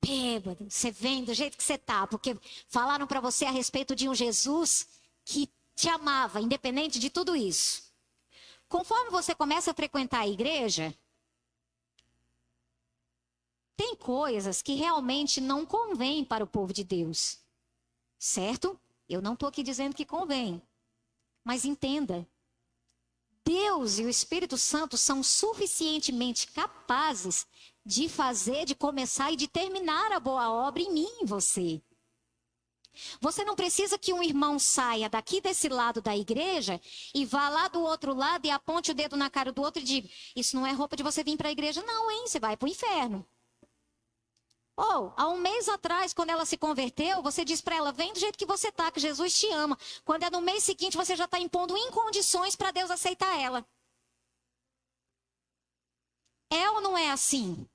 bêbado. Você vem do jeito que você tá, porque falaram para você a respeito de um Jesus que te amava, independente de tudo isso. Conforme você começa a frequentar a igreja, tem coisas que realmente não convêm para o povo de Deus. Certo? Eu não estou aqui dizendo que convém. Mas entenda, Deus e o Espírito Santo são suficientemente capazes de fazer, de começar e de terminar a boa obra em mim e em você. Você não precisa que um irmão saia daqui desse lado da igreja e vá lá do outro lado e aponte o dedo na cara do outro e diga: isso não é roupa de você vir para a igreja não, hein? Você vai para o inferno. Ou, há um mês atrás, quando ela se converteu, você diz para ela: vem do jeito que você tá, que Jesus te ama. Quando é no mês seguinte, você já está impondo incondições para Deus aceitar ela. É ou não é assim?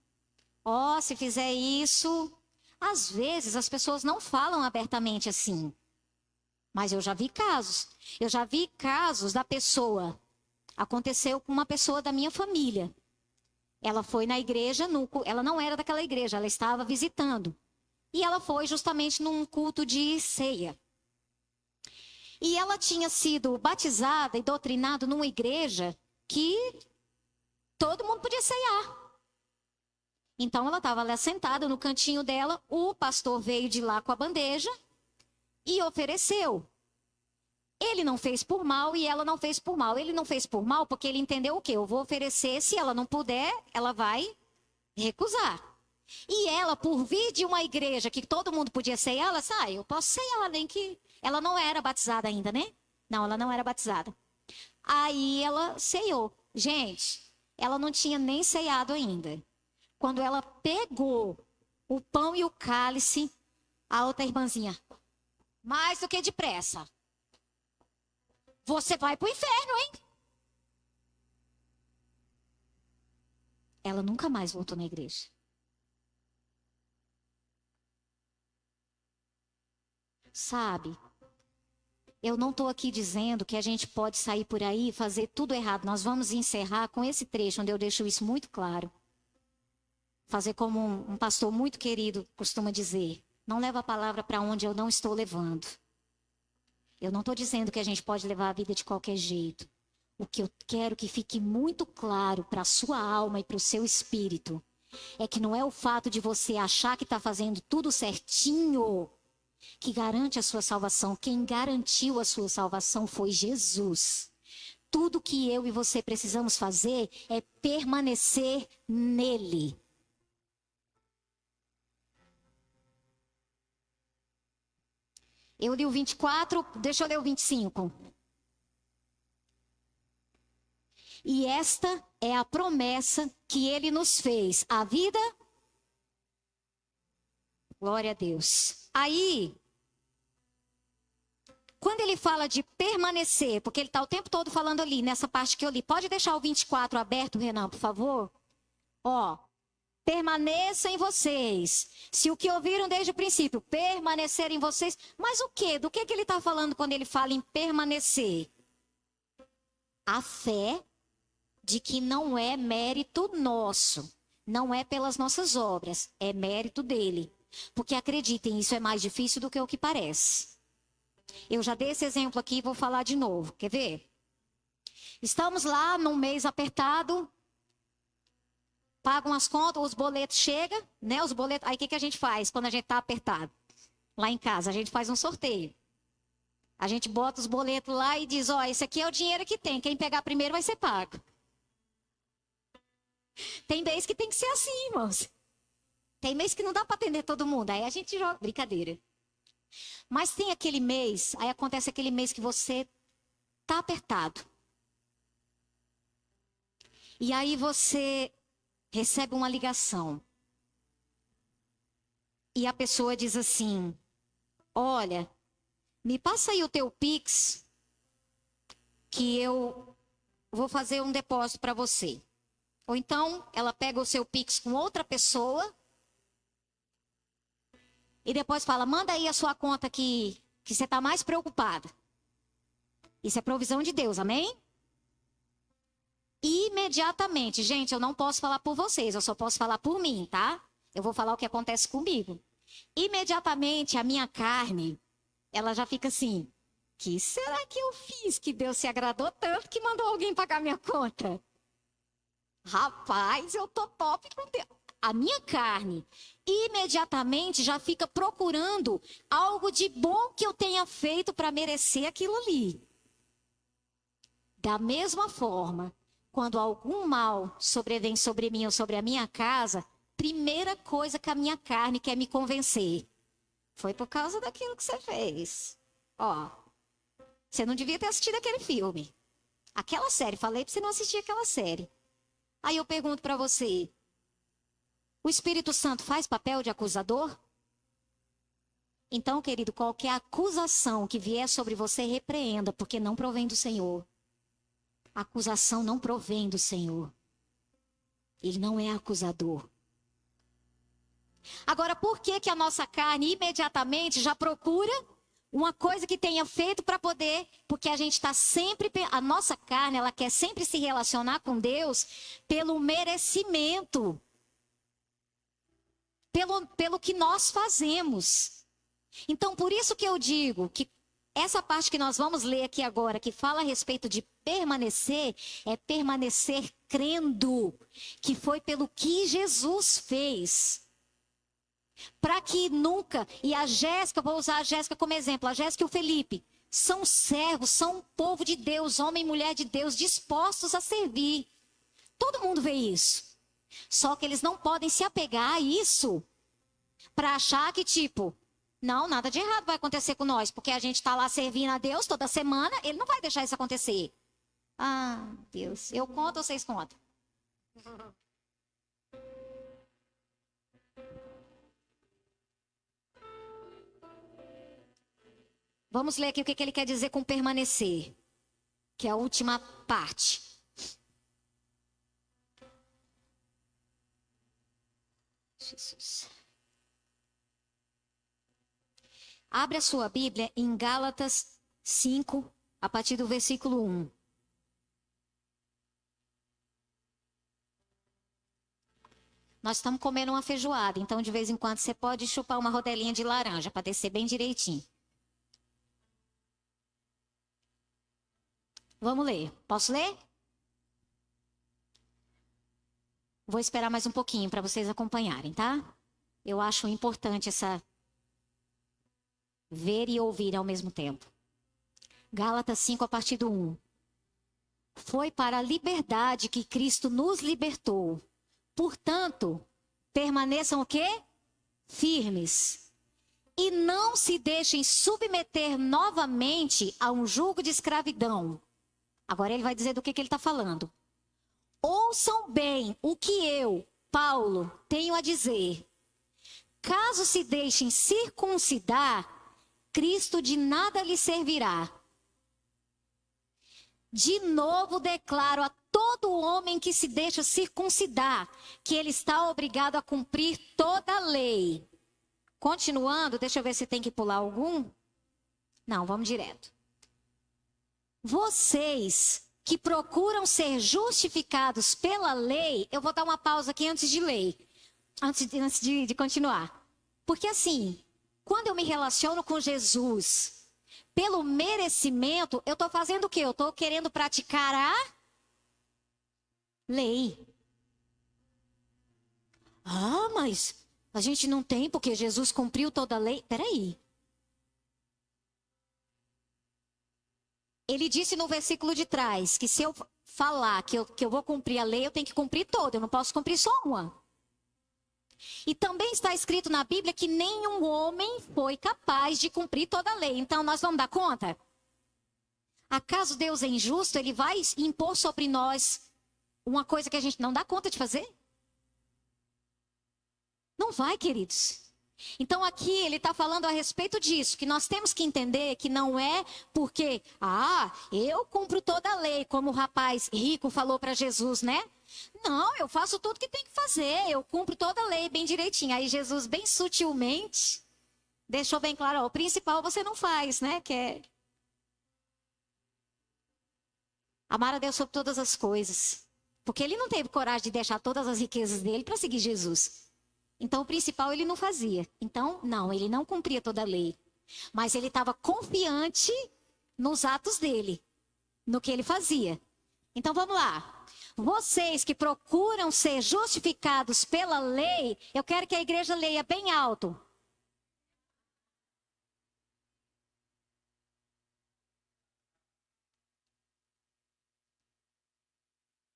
Ó, se fizer isso... Às vezes as pessoas não falam abertamente assim. Mas eu já vi casos. Eu já vi casos da pessoa. Aconteceu com uma pessoa da minha família. Ela foi na igreja, ela não era daquela igreja, ela estava visitando. E ela foi justamente num culto de ceia. E ela tinha sido batizada e doutrinada numa igreja que todo mundo podia ceiar. Então ela estava lá sentada no cantinho dela, o pastor veio de lá com a bandeja e ofereceu. Ele não fez por mal e ela não fez por mal. Ele não fez por mal porque ele entendeu o quê? Eu vou oferecer, se ela não puder, ela vai recusar. E ela, por vir de uma igreja que todo mundo podia ceiar, ela disse: eu posso ceiar, nem que... Ela não era batizada ainda, né? Não, ela não era batizada. Aí ela ceiou. Gente, ela não tinha nem ceiado ainda. Quando ela pegou o pão e o cálice, a outra irmãzinha: mais do que depressa. Você vai para o inferno, hein? Ela nunca mais voltou na igreja. Sabe, eu não estou aqui dizendo que a gente pode sair por aí e fazer tudo errado. Nós vamos encerrar com esse trecho onde eu deixo isso muito claro. Fazer como um pastor muito querido costuma dizer: não leva a palavra para onde eu não estou levando. Eu não estou dizendo que a gente pode levar a vida de qualquer jeito. O que eu quero que fique muito claro para a sua alma e para o seu espírito é que não é o fato de você achar que está fazendo tudo certinho que garante a sua salvação. Quem garantiu a sua salvação foi Jesus. Tudo que eu e você precisamos fazer é permanecer nele. Eu li o 24, deixa eu ler o 25. E esta é a promessa que ele nos fez. A vida... Glória a Deus. Aí, quando ele fala de permanecer, porque ele está o tempo todo falando ali, nessa parte que eu li. Pode deixar o 24 aberto, Renan, por favor? Ó, permaneça em vocês. Se o que ouviram desde o princípio, permanecer em vocês. Mas o quê? Do que ele está falando quando ele fala em permanecer? A fé de que não é mérito nosso. Não é pelas nossas obras. É mérito dele. Porque acreditem, isso é mais difícil do que o que parece. Eu já dei esse exemplo aqui e vou falar de novo. Quer ver? Estamos lá num mês apertado. Pagam as contas, os boletos chegam, né? Os boletos. Aí o que a gente faz quando a gente está apertado? Lá em casa, a gente faz um sorteio. A gente bota os boletos lá e diz: ó, esse aqui é o dinheiro que tem. Quem pegar primeiro vai ser pago. Tem mês que tem que ser assim, irmãos. Tem mês que não dá para atender todo mundo. Aí a gente joga. Brincadeira. Mas tem aquele mês, aí acontece aquele mês que você tá apertado. E aí você recebe uma ligação. E a pessoa diz assim: olha, me passa aí o teu Pix, que eu vou fazer um depósito para você. Ou então, ela pega o seu Pix com outra pessoa e depois fala: manda aí a sua conta que você está mais preocupada. Isso é provisão de Deus, amém? Imediatamente, gente, eu não posso falar por vocês, eu só posso falar por mim, tá? Eu vou falar o que acontece comigo. Imediatamente, a minha carne, ela já fica assim: que será que eu fiz que Deus se agradou tanto que mandou alguém pagar minha conta? Rapaz, eu tô top com Deus. A minha carne imediatamente já fica procurando algo de bom que eu tenha feito para merecer aquilo ali. Da mesma forma, quando algum mal sobrevém sobre mim ou sobre a minha casa, primeira coisa que a minha carne quer me convencer: foi por causa daquilo que você fez. Ó, você não devia ter assistido aquele filme. Aquela série, falei para você não assistir aquela série. Aí eu pergunto para você: o Espírito Santo faz papel de acusador? Então, querido, qualquer acusação que vier sobre você, repreenda, porque não provém do Senhor. A acusação não provém do Senhor. Ele não é acusador. Agora, por que a nossa carne imediatamente já procura uma coisa que tenha feito para poder? Porque a gente está sempre, a nossa carne, ela quer sempre se relacionar com Deus pelo merecimento. Pelo que nós fazemos. Então, por isso que eu digo que essa parte que nós vamos ler aqui agora, que fala a respeito de permanecer, é permanecer crendo que foi pelo que Jesus fez. Para que nunca, e a Jéssica, vou usar a Jéssica como exemplo, a Jéssica e o Felipe, são servos, são um povo de Deus, homem e mulher de Deus, dispostos a servir. Todo mundo vê isso. Só que eles não podem se apegar a isso para achar que, tipo, não, nada de errado vai acontecer com nós, porque a gente está lá servindo a Deus toda semana, ele não vai deixar isso acontecer. Ah, Deus, eu conto ou vocês contam? Vamos ler aqui o que ele quer dizer com permanecer, que é a última parte. Jesus. Abre a sua Bíblia em Gálatas 5, a partir do versículo 1. Nós estamos comendo uma feijoada, então de vez em quando você pode chupar uma rodelinha de laranja para descer bem direitinho. Vamos ler. Posso ler? Vou esperar mais um pouquinho para vocês acompanharem, tá? Eu acho importante essa ver e ouvir ao mesmo tempo. Gálatas 5, a partir do 1. Foi para a liberdade que Cristo nos libertou. Portanto, permaneçam o quê? Firmes. E não se deixem submeter novamente a um jugo de escravidão. Agora ele vai dizer do que ele está falando. Ouçam bem o que eu, Paulo, tenho a dizer. Caso se deixem circuncidar, Cristo de nada lhe servirá. De novo declaro a todo homem que se deixa circuncidar, que ele está obrigado a cumprir toda a lei. Continuando, deixa eu ver se tem que pular algum. Não, vamos direto. Vocês que procuram ser justificados pela lei, eu vou dar uma pausa aqui antes de ler, antes de continuar. Porque assim, quando eu me relaciono com Jesus pelo merecimento, eu estou fazendo o quê? Eu estou querendo praticar a lei. Ah, mas a gente não tem porque Jesus cumpriu toda a lei. Peraí. Ele disse no versículo de trás que se eu falar que eu vou cumprir a lei, eu tenho que cumprir toda, eu não posso cumprir só uma. E também está escrito na Bíblia que nenhum homem foi capaz de cumprir toda a lei. Então nós vamos dar conta? Acaso Deus é injusto? Ele vai impor sobre nós uma coisa que a gente não dá conta de fazer? Não vai, queridos. Então aqui ele está falando a respeito disso, que nós temos que entender que não é porque, eu cumpro toda a lei, como o rapaz rico falou para Jesus, né? Não, eu faço tudo que tem que fazer, eu cumpro toda a lei bem direitinho. Aí Jesus, bem sutilmente, deixou bem claro, o principal você não faz, né? Que é amar a Deus sobre todas as coisas. Porque ele não teve coragem de deixar todas as riquezas dele para seguir Jesus. Então, o principal ele não fazia. Então, não, ele não cumpria toda a lei. Mas ele estava confiante nos atos dele, no que ele fazia. Então vamos lá. Vocês que procuram ser justificados pela lei, eu quero que a igreja leia bem alto.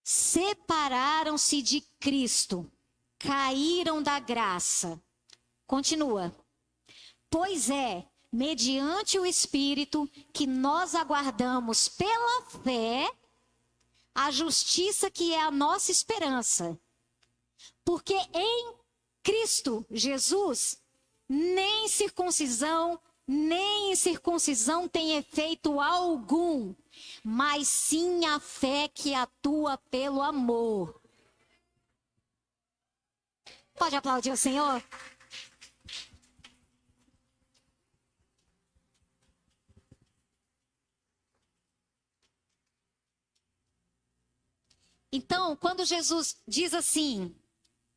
Separaram-se de Cristo, caíram da graça. Continua. Pois é, mediante o Espírito, que nós aguardamos pela fé a justiça que é a nossa esperança. Porque em Cristo Jesus, nem circuncisão, nem incircuncisão tem efeito algum, mas sim a fé que atua pelo amor. Pode aplaudir o Senhor? Então, quando Jesus diz assim,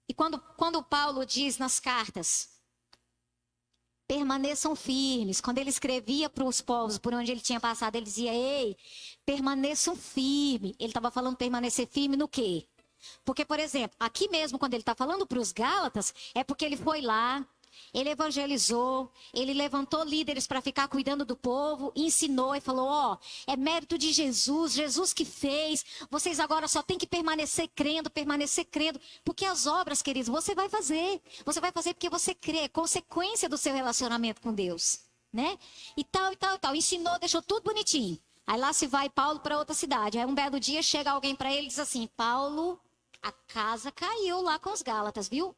e quando Paulo diz nas cartas, permaneçam firmes. Quando ele escrevia para os povos por onde ele tinha passado, ele dizia, ei, permaneçam firmes. Ele estava falando permanecer firme no quê? Porque, por exemplo, aqui mesmo, quando ele está falando para os Gálatas, é porque ele foi lá, ele evangelizou, ele levantou líderes para ficar cuidando do povo, ensinou e falou, ó, é mérito de Jesus, Jesus que fez, vocês agora só tem que permanecer crendo, porque as obras, queridos, você vai fazer porque você crê, é consequência do seu relacionamento com Deus, né? E tal, ensinou, deixou tudo bonitinho. Aí lá se vai Paulo para outra cidade, aí um belo dia chega alguém para ele e diz assim, Paulo, a casa caiu lá com os Gálatas, viu?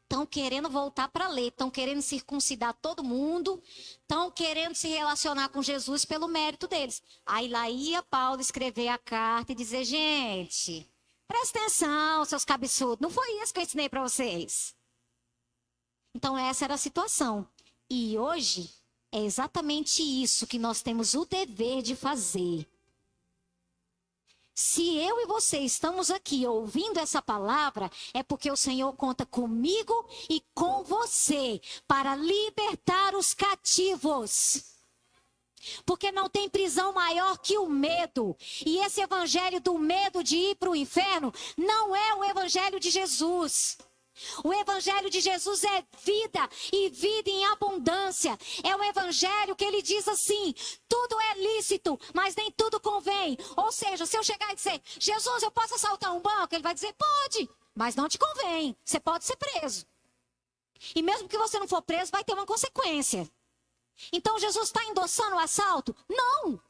Estão querendo voltar para a lei, estão querendo circuncidar todo mundo, estão querendo se relacionar com Jesus pelo mérito deles. Aí lá ia Paulo escrever a carta e dizer, gente, presta atenção, seus cabeçudos, não foi isso que eu ensinei para vocês. Então essa era a situação. E hoje é exatamente isso que nós temos o dever de fazer. Se eu e você estamos aqui ouvindo essa palavra, é porque o Senhor conta comigo e com você para libertar os cativos. Porque não tem prisão maior que o medo. E esse evangelho do medo de ir para o inferno não é o evangelho de Jesus. O evangelho de Jesus é vida e vida em abundância. É um evangelho que ele diz assim, tudo é lícito, mas nem tudo convém. Ou seja, se eu chegar e dizer, Jesus, eu posso assaltar um banco? Ele vai dizer, pode, mas não te convém. Você pode ser preso. E mesmo que você não for preso, vai ter uma consequência. Então Jesus está endossando o assalto? Não.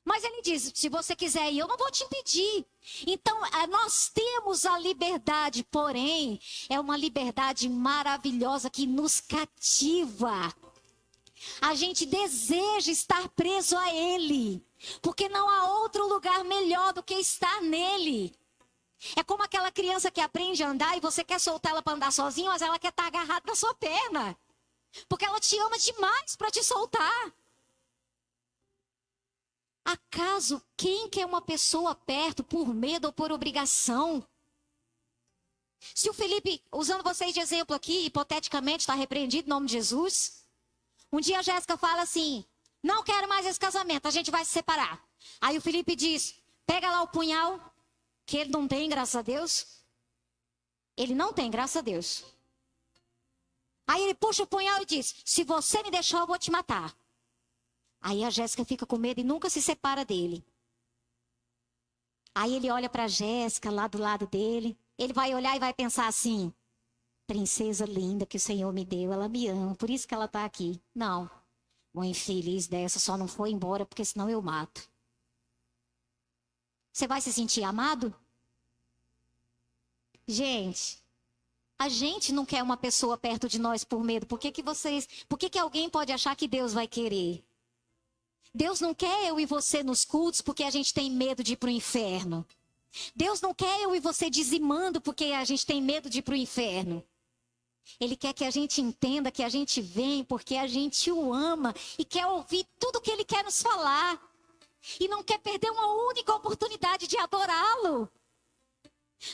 Mas ele diz, se você quiser ir, eu não vou te impedir. Então, nós temos a liberdade, porém, é uma liberdade maravilhosa que nos cativa. A gente deseja estar preso a ele, porque não há outro lugar melhor do que estar nele. É como aquela criança que aprende a andar e você quer soltar ela para andar sozinha, mas ela quer estar agarrada na sua perna. Porque ela te ama demais para te soltar. Acaso quem quer uma pessoa perto por medo ou por obrigação? Se o Felipe, usando vocês de exemplo aqui, hipoteticamente está repreendido em nome de Jesus. Um dia a Jéssica fala assim, não quero mais esse casamento, a gente vai se separar. Aí o Felipe diz, pega lá o punhal, que ele não tem, graças a Deus. Ele não tem, graças a Deus. Aí ele puxa o punhal e diz, se você me deixar eu vou te matar. Aí a Jéssica fica com medo e nunca se separa dele. Aí ele olha para a Jéssica lá do lado dele. Ele vai olhar e vai pensar assim, princesa linda que o Senhor me deu, ela me ama, por isso que ela está aqui. Não, uma infeliz dessa só não foi embora porque senão eu mato. Você vai se sentir amado? Gente, a gente não quer uma pessoa perto de nós por medo. Por que alguém pode achar que Deus vai querer? Deus não quer eu e você nos cultos porque a gente tem medo de ir para o inferno. Deus não quer eu e você dizimando porque a gente tem medo de ir para o inferno. Ele quer que a gente entenda que a gente vem porque a gente o ama e quer ouvir tudo que ele quer nos falar. E não quer perder uma única oportunidade de adorá-lo.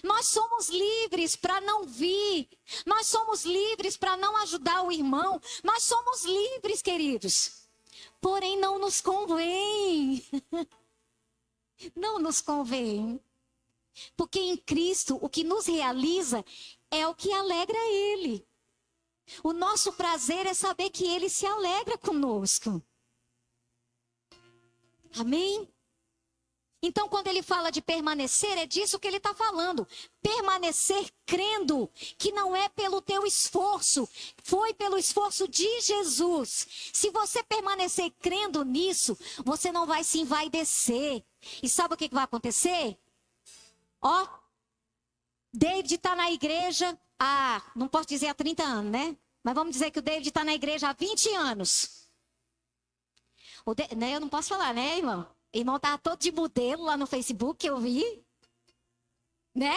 Nós somos livres para não vir. Nós somos livres para não ajudar o irmão. Nós somos livres, queridos. Porém, não nos convém. Não nos convém. Porque em Cristo, o que nos realiza é o que alegra Ele. O nosso prazer é saber que Ele se alegra conosco. Amém? Então, quando ele fala de permanecer, é disso que ele está falando. Permanecer crendo que não é pelo teu esforço, foi pelo esforço de Jesus. Se você permanecer crendo nisso, você não vai se envaidecer. E sabe o que vai acontecer? Ó, David está na igreja não posso dizer há 30 anos, né? Mas vamos dizer que o David está na igreja há 20 anos. Né, eu não posso falar, né, irmão? O irmão estava todo de modelo lá no Facebook, que eu vi. Né?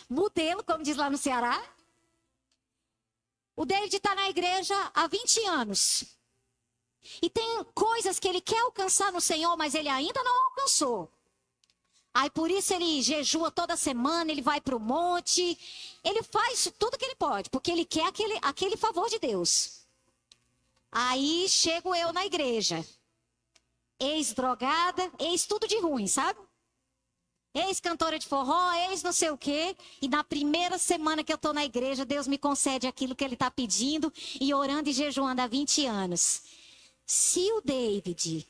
Modelo, como diz lá no Ceará. O David está na igreja há 20 anos. E tem coisas que ele quer alcançar no Senhor, mas ele ainda não alcançou. Aí por isso ele jejua toda semana, ele vai para o monte. Ele faz tudo que ele pode, porque ele quer aquele favor de Deus. Aí chego eu na igreja. Ex-drogada, ex tudo de ruim, sabe? Ex-cantora de forró, ex não sei o quê. E na primeira semana que eu estou na igreja, Deus me concede aquilo que ele está pedindo e orando e jejuando há 20 anos. Se o David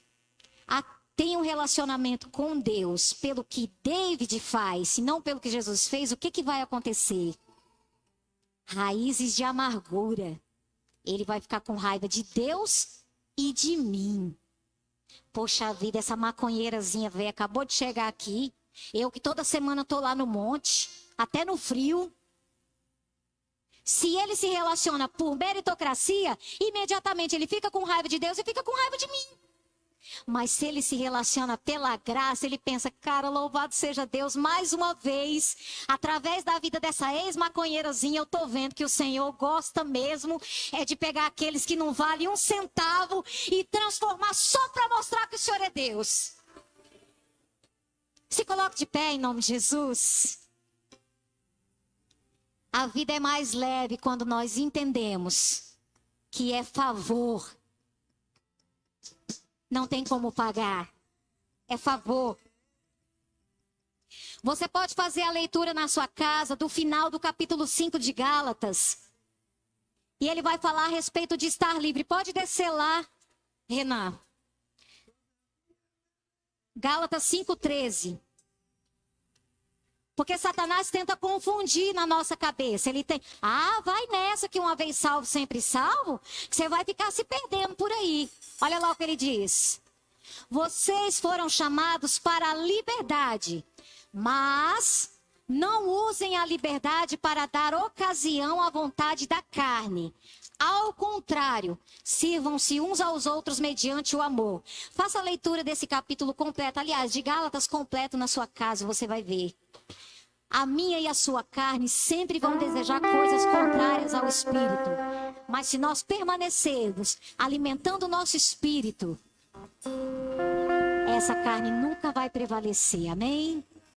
tem um relacionamento com Deus pelo que David faz, e não pelo que Jesus fez, o que vai acontecer? Raízes de amargura. Ele vai ficar com raiva de Deus e de mim. Poxa vida, essa maconheirazinha velha acabou de chegar aqui. Eu que toda semana estou lá no monte, até no frio. Se ele se relaciona por meritocracia, imediatamente ele fica com raiva de Deus e fica com raiva de mim. Mas se ele se relaciona pela graça, ele pensa, cara, louvado seja Deus, mais uma vez, através da vida dessa ex-maconheirazinha, eu tô vendo que o Senhor gosta mesmo é de pegar aqueles que não valem um centavo e transformar só para mostrar que o Senhor é Deus. Se coloque de pé em nome de Jesus. A vida é mais leve quando nós entendemos que é favor. Não tem como pagar. É favor. Você pode fazer a leitura na sua casa do final do capítulo 5 de Gálatas. E ele vai falar a respeito de estar livre. Pode descer lá, Renan. Gálatas 5:13. Porque Satanás tenta confundir na nossa cabeça. Ele tem, vai nessa que uma vez salvo, sempre salvo, que você vai ficar se perdendo por aí. Olha lá o que ele diz. Vocês foram chamados para a liberdade, mas não usem a liberdade para dar ocasião à vontade da carne. Ao contrário, sirvam-se uns aos outros mediante o amor. Faça a leitura desse capítulo completo. Aliás, de Gálatas completo na sua casa, você vai ver. A minha e a sua carne sempre vão desejar coisas contrárias ao Espírito. Mas se nós permanecermos alimentando o nosso Espírito, essa carne nunca vai prevalecer. Amém?